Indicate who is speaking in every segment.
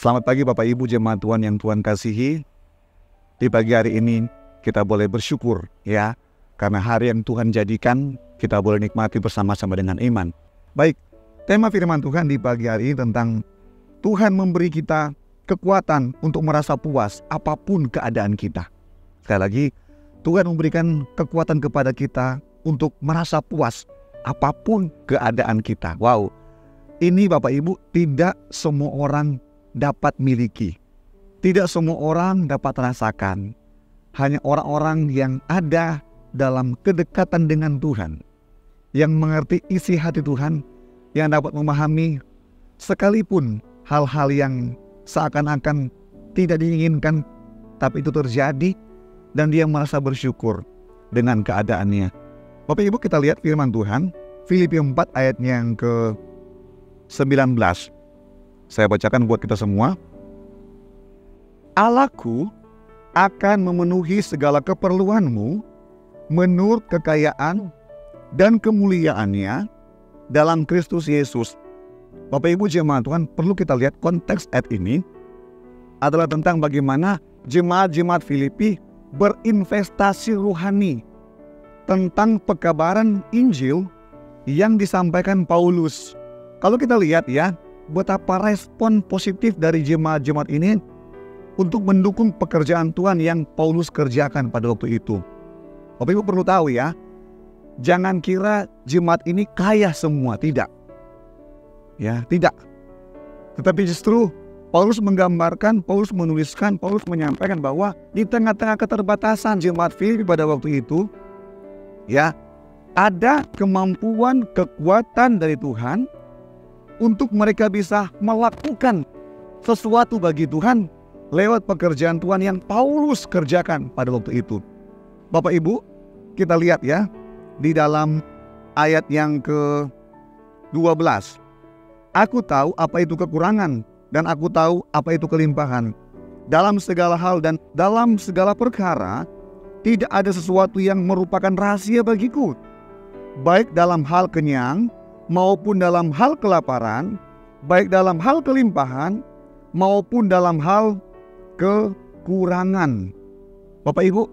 Speaker 1: Selamat pagi Bapak Ibu jemaat Tuhan yang Tuhan kasihi. Di pagi hari ini kita boleh bersyukur ya, karena hari yang Tuhan jadikan kita boleh nikmati bersama-sama dengan iman. Baik, tema firman Tuhan di pagi hari ini tentang Tuhan memberi kita kekuatan untuk merasa puas apapun keadaan kita. Sekali lagi, Tuhan memberikan kekuatan kepada kita untuk merasa puas apapun keadaan kita. Wow, ini Bapak Ibu tidak semua orang dapat miliki. Tidak semua orang dapat rasakan. Hanya orang-orang yang ada dalam kedekatan dengan Tuhan, yang mengerti isi hati Tuhan, yang dapat memahami sekalipun hal-hal yang seakan-akan tidak diinginkan, tapi itu terjadi, dan dia merasa bersyukur dengan keadaannya. Bapak Ibu, kita lihat firman Tuhan, Filipi 4 ayatnya yang ke-19. Saya bacakan buat kita semua. Allahku akan memenuhi segala keperluanmu menurut kekayaan dan kemuliaannya dalam Kristus Yesus. Bapak Ibu jemaat Tuhan, perlu kita lihat konteks ayat ini adalah tentang bagaimana jemaat-jemaat Filipi berinvestasi rohani tentang pekabaran Injil yang disampaikan Paulus. Kalau kita lihat ya, betapa respon positif dari jemaat-jemaat ini untuk mendukung pekerjaan Tuhan yang Paulus kerjakan pada waktu itu. Bapak Ibu perlu tahu ya, jangan kira jemaat ini kaya semua, tidak. Ya, tidak. Tetapi justru Paulus menggambarkan, Paulus menuliskan, Paulus menyampaikan bahwa di tengah-tengah keterbatasan jemaat Filipi pada waktu itu, ya, ada kemampuan, kekuatan dari Tuhan untuk mereka bisa melakukan sesuatu bagi Tuhan lewat pekerjaan Tuhan yang Paulus kerjakan pada waktu itu. Bapak Ibu, kita lihat ya, di dalam ayat yang ke-12. Aku tahu apa itu kekurangan, dan aku tahu apa itu kelimpahan. Dalam segala hal dan dalam segala perkara, tidak ada sesuatu yang merupakan rahasia bagiku. Baik dalam hal kenyang, maupun dalam hal kelaparan, baik dalam hal kelimpahan, maupun dalam hal kekurangan. Bapak Ibu,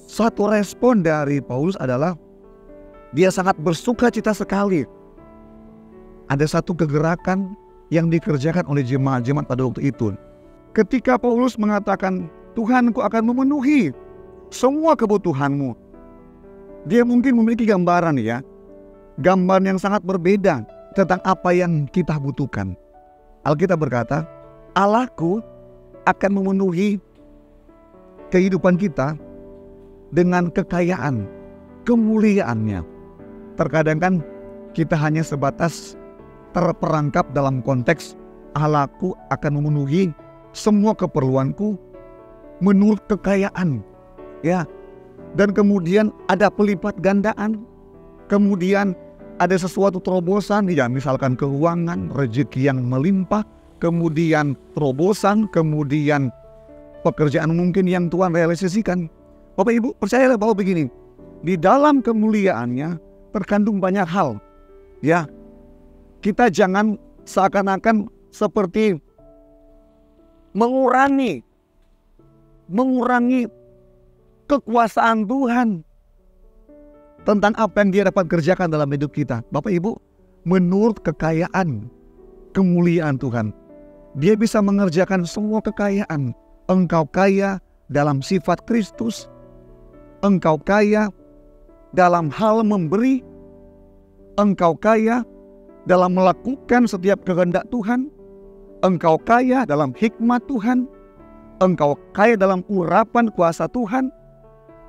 Speaker 1: satu respon dari Paulus adalah dia sangat bersuka cita sekali. Ada satu kegerakan yang dikerjakan oleh jemaat-jemaat pada waktu itu. Ketika Paulus mengatakan, Tuhanku akan memenuhi semua kebutuhanmu. Dia mungkin memiliki gambaran ya, gambaran yang sangat berbeda tentang apa yang kita butuhkan. Alkitab berkata, Allahku akan memenuhi kehidupan kita dengan kekayaan, kemuliaannya. Terkadang kan kita hanya sebatas terperangkap dalam konteks Allahku akan memenuhi semua keperluanku menurut kekayaan. Ya, dan kemudian ada pelipat gandaan, kemudian ada sesuatu terobosan, ya misalkan keuangan, rezeki yang melimpah, kemudian terobosan, kemudian pekerjaan mungkin yang Tuhan realisasikan. Bapak Ibu percayalah bahwa begini, di dalam kemuliaannya terkandung banyak hal. Ya, kita jangan seakan-akan seperti mengurangi kekuasaan Tuhan tentang apa yang dia dapat kerjakan dalam hidup kita. Bapak Ibu, menurut kekayaan, kemuliaan Tuhan, dia bisa mengerjakan semua kekayaan. Engkau kaya dalam sifat Kristus, engkau kaya dalam hal memberi, engkau kaya dalam melakukan setiap kehendak Tuhan, engkau kaya dalam hikmat Tuhan, engkau kaya dalam urapan kuasa Tuhan,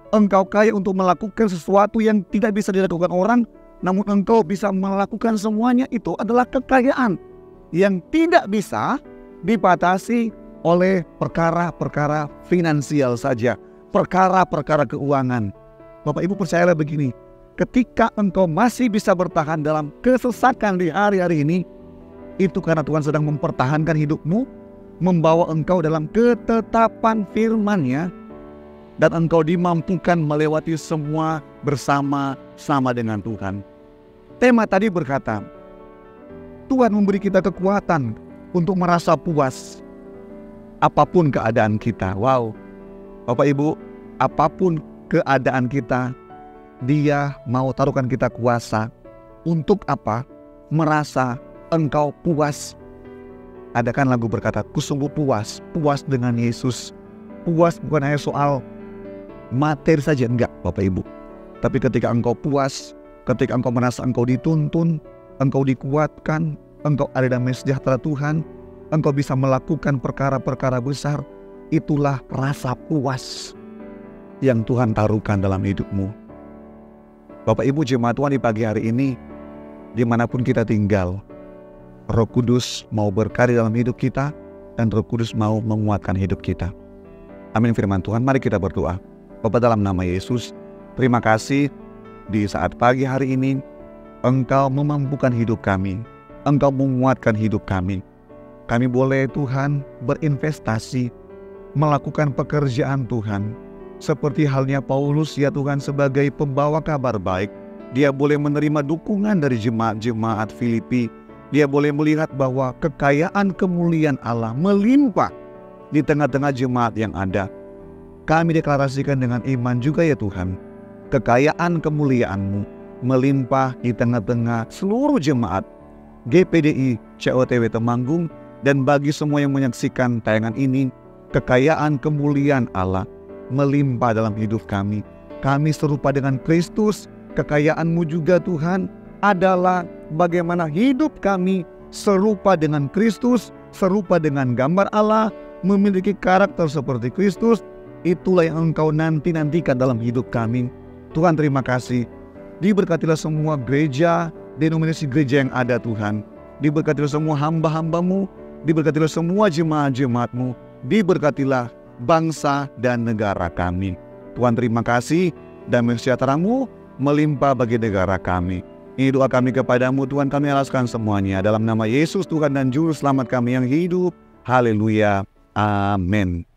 Speaker 1: engkau kaya untuk melakukan sesuatu yang tidak bisa dilakukan orang, namun engkau bisa melakukan semuanya. Itu adalah kekayaan yang tidak bisa dibatasi oleh perkara-perkara finansial saja, perkara-perkara keuangan. Bapak Ibu percayalah begini, ketika engkau masih bisa bertahan dalam kesesakan di hari-hari ini, itu karena Tuhan sedang mempertahankan hidupmu, membawa engkau dalam ketetapan firman-Nya, dan engkau dimampukan melewati semua bersama-sama dengan Tuhan. Tema tadi berkata, Tuhan memberi kita kekuatan untuk merasa puas apapun keadaan kita. Wow, Bapak Ibu, apapun keadaan kita, Dia mau taruhkan kita kuasa. Untuk apa? Merasa engkau puas. Ada kan lagu berkata, ku sungguh puas, puas dengan Yesus. Puas bukan hanya soal materi saja, enggak Bapak Ibu. Tapi ketika engkau puas, ketika engkau merasa engkau dituntun, engkau dikuatkan, engkau ada damai sejahtera Tuhan, engkau bisa melakukan perkara-perkara besar, itulah rasa puas yang Tuhan taruhkan dalam hidupmu. Bapak Ibu jemaat Tuhan, di pagi hari ini, dimanapun kita tinggal, Roh Kudus mau berkarya dalam hidup kita, dan Roh Kudus mau menguatkan hidup kita. Amin firman Tuhan. Mari kita berdoa. Bapa, dalam nama Yesus, terima kasih di saat pagi hari ini, Engkau memampukan hidup kami, Engkau menguatkan hidup kami. Kami boleh Tuhan berinvestasi, melakukan pekerjaan Tuhan. Seperti halnya Paulus ya Tuhan, sebagai pembawa kabar baik, dia boleh menerima dukungan dari jemaat-jemaat Filipi. Dia boleh melihat bahwa kekayaan kemuliaan Allah melimpah di tengah-tengah jemaat yang ada. Kami deklarasikan dengan iman juga ya Tuhan, kekayaan kemuliaan-Mu melimpah di tengah-tengah seluruh jemaat GPDI COTW Temanggung, dan bagi semua yang menyaksikan tayangan ini, kekayaan kemuliaan Allah melimpah dalam hidup kami. Kami serupa dengan Kristus. Kekayaan-Mu juga Tuhan adalah bagaimana hidup kami serupa dengan Kristus, serupa dengan gambar Allah, memiliki karakter seperti Kristus. Itulah yang Engkau nantikan dalam hidup kami. Tuhan, terima kasih. Diberkatilah semua gereja, denominasi gereja yang ada Tuhan. Diberkatilah semua hamba-hamba-Mu, diberkatilah semua jemaat-jemaat-Mu, diberkatilah bangsa dan negara kami. Tuhan, terima kasih. Damai sejahtera-Mu melimpah bagi negara kami. Ini doa kami kepadamu Tuhan, kami alaskan semuanya dalam nama Yesus Tuhan dan Juru Selamat kami yang hidup. Haleluya. Amin.